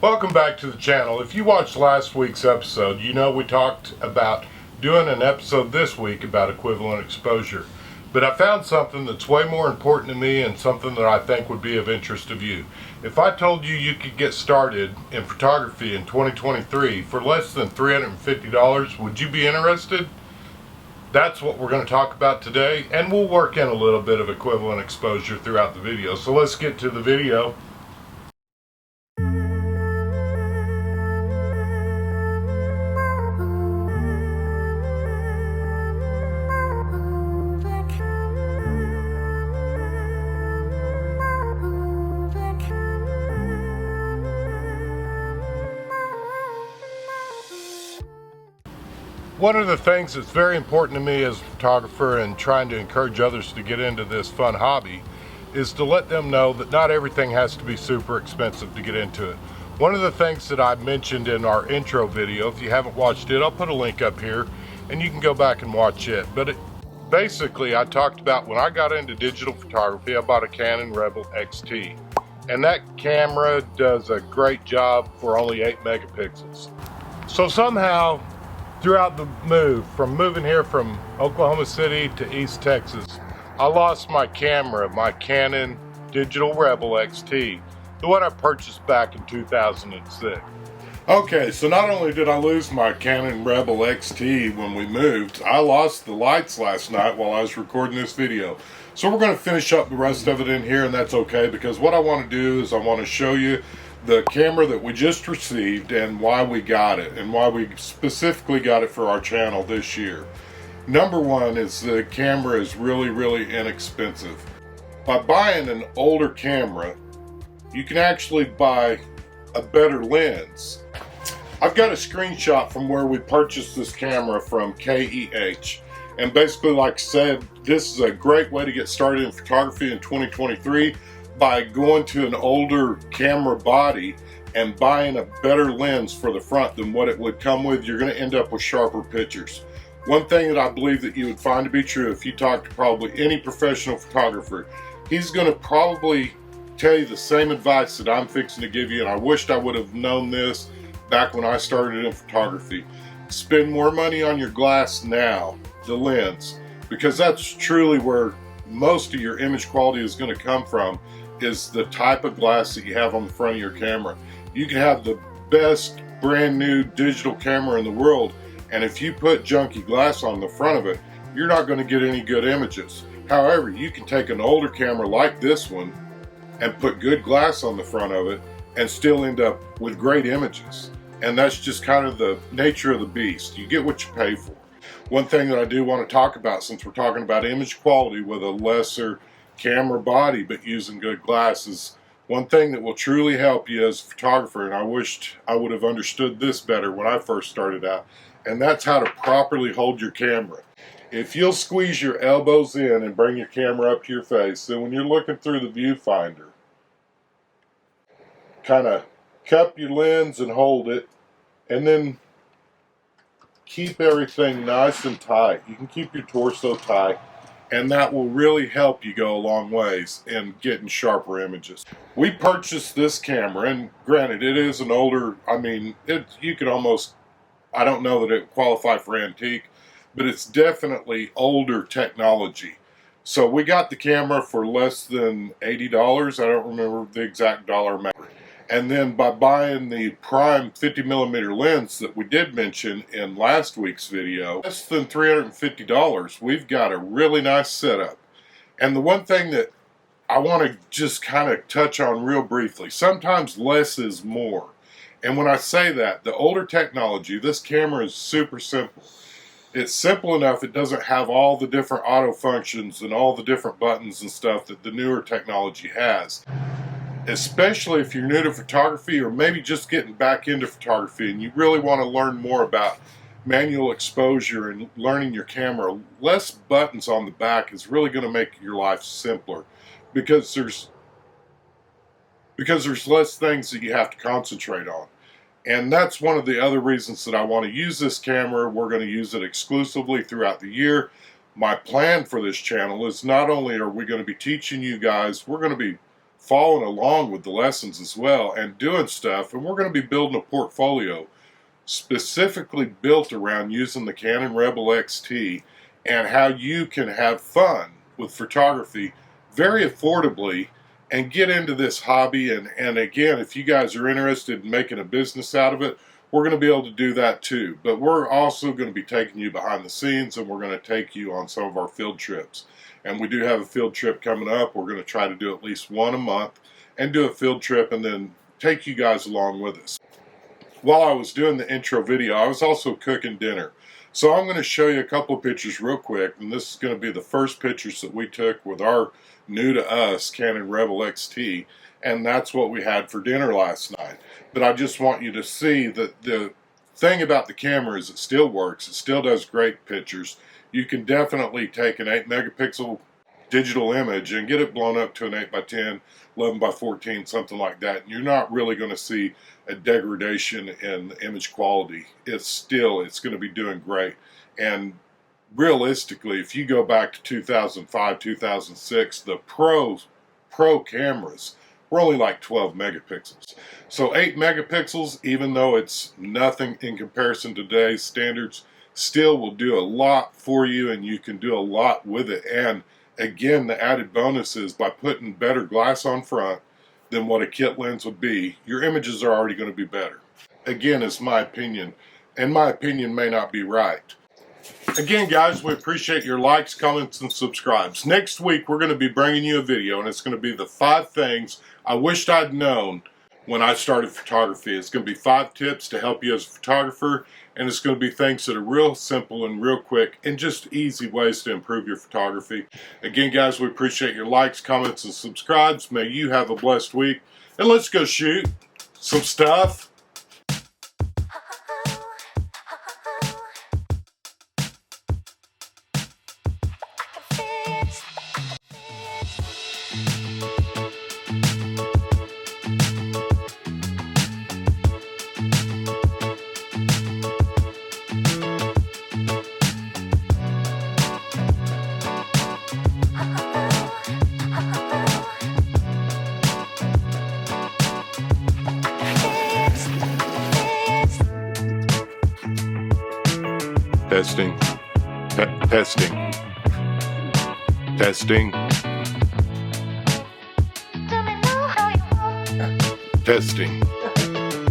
Welcome back to the channel. If you watched last week's episode, you know we talked about doing an episode this week about equivalent exposure. But I found something that's way more important to me and something that I think would be of interest to you. If I told you you could get started in photography in 2023 for less than $350, would you be interested? That's what we're going to talk about today, and we'll work in a little bit of equivalent exposure throughout the video. So let's get to the video. One of the things that's very important to me as a photographer and trying to encourage others to get into this fun hobby is to let them know that not everything has to be super expensive to get into it. One of the things that I mentioned in our intro video, if you haven't watched it, I'll put a link up here and you can go back and watch it. But basically, I talked about when I got into digital photography, I bought a Canon Rebel XT. And that camera does a great job for only 8 megapixels. So somehow, throughout the move, from moving here from Oklahoma City to East Texas, I lost my camera, my Canon Digital Rebel XT, the one I purchased back in 2006. Okay, so not only did I lose my Canon Rebel XT when we moved, I lost the lights last night while I was recording this video. So we're going to finish up the rest of it in here, and that's okay, because what I want to do is I want to show you the camera that we just received and why we got it, and why we specifically got it for our channel this year. Number one is the camera is really inexpensive. By buying an older camera, you can actually buy a better lens. I've got a screenshot from where we purchased this camera from KEH. And basically, like I said, this is a great way to get started in photography in 2023 by going to an older camera body and buying a better lens for the front than what it would come with. You're going to end up with sharper pictures. One thing that I believe that you would find to be true if you talk to probably any professional photographer, he's going to probably tell you the same advice that I'm fixing to give you, and I wished I would have known this back when I started in photography. Spend more money on your glass now, the lens, because that's truly where most of your image quality is going to come from, is the type of glass that you have on the front of your camera. You can have the best brand new digital camera in the world, and if you put junky glass on the front of it, you're not going to get any good images. However, you can take an older camera like this one and put good glass on the front of it and still end up with great images. And that's just kind of the nature of the beast. You get what you pay for. One thing that I do want to talk about, since we're talking about image quality with a lesser camera body but using good glass, is one thing that will truly help you as a photographer, and I wished I would have understood this better when I first started out, and that's how to properly hold your camera. If you'll squeeze your elbows in and bring your camera up to your face, then when you're looking through the viewfinder, kind of cup your lens and hold it, and then keep everything nice and tight. You can keep your torso tight, and that will really help you go a long ways in getting sharper images. We purchased this camera, and granted, it is an older, you could almost, I don't know that it would qualify for antique, but it's definitely older technology. So we got the camera for less than $80. I don't remember the exact dollar amount. And then by buying the prime 50mm lens that we did mention in last week's video, less than $350, we've got a really nice setup. And the one thing that I want to just kind of touch on real briefly, sometimes less is more. And when I say that, the older technology, this camera is super simple. It's simple enough, it doesn't have all the different auto functions and all the different buttons and stuff that the newer technology has. Especially if you're new to photography, or maybe just getting back into photography and you really want to learn more about manual exposure and learning your camera, less buttons on the back is really going to make your life simpler, because there's less things that you have to concentrate on. And that's one of the other reasons that I want to use this camera. We're going to use it exclusively throughout the year. My plan for this channel is not only are we going to be teaching you guys, we're going to be following along with the lessons as well and doing stuff. And we're going to be building a portfolio specifically built around using the Canon Rebel XT and how you can have fun with photography very affordably and get into this hobby. And again, if you guys are interested in making a business out of it, we're going to be able to do that too. But we're also going to be taking you behind the scenes, and we're going to take you on some of our field trips. And we do have a field trip coming up. We're going to try to do at least one a month and do a field trip and then take you guys along with us. While I was doing the intro video, I was also cooking dinner. So I'm going to show you a couple of pictures real quick, and this is going to be the first pictures that we took with our new to us Canon Rebel XT, and that's what we had for dinner last night. But I just want you to see that the thing about the camera is it still works. It still does great pictures. You can definitely take an 8 megapixel digital image and get it blown up to an 8x10, 11x14, something like that. And you're not really going to see a degradation in the image quality. It's going to be doing great. And realistically, if you go back to 2005, 2006, the pro cameras were only like 12 megapixels. So 8 megapixels, even though it's nothing in comparison to today's standards, still will do a lot for you, and you can do a lot with it. And again, the added bonus is by putting better glass on front than what a kit lens would be, your images are already going to be better. Again, it's my opinion, and my opinion may not be right. Again, guys, we appreciate your likes, comments, and subscribes. Next week, we're going to be bringing you a video, and it's going to be the 5 things I wished I'd known when I started photography. It's going to be 5 tips to help you as a photographer, and it's going to be things that are real simple and real quick and just easy ways to improve your photography. Again, guys, we appreciate your likes, comments, and subscribes. May you have a blessed week, and let's go shoot some stuff. Testing. Testing. Testing. Testing.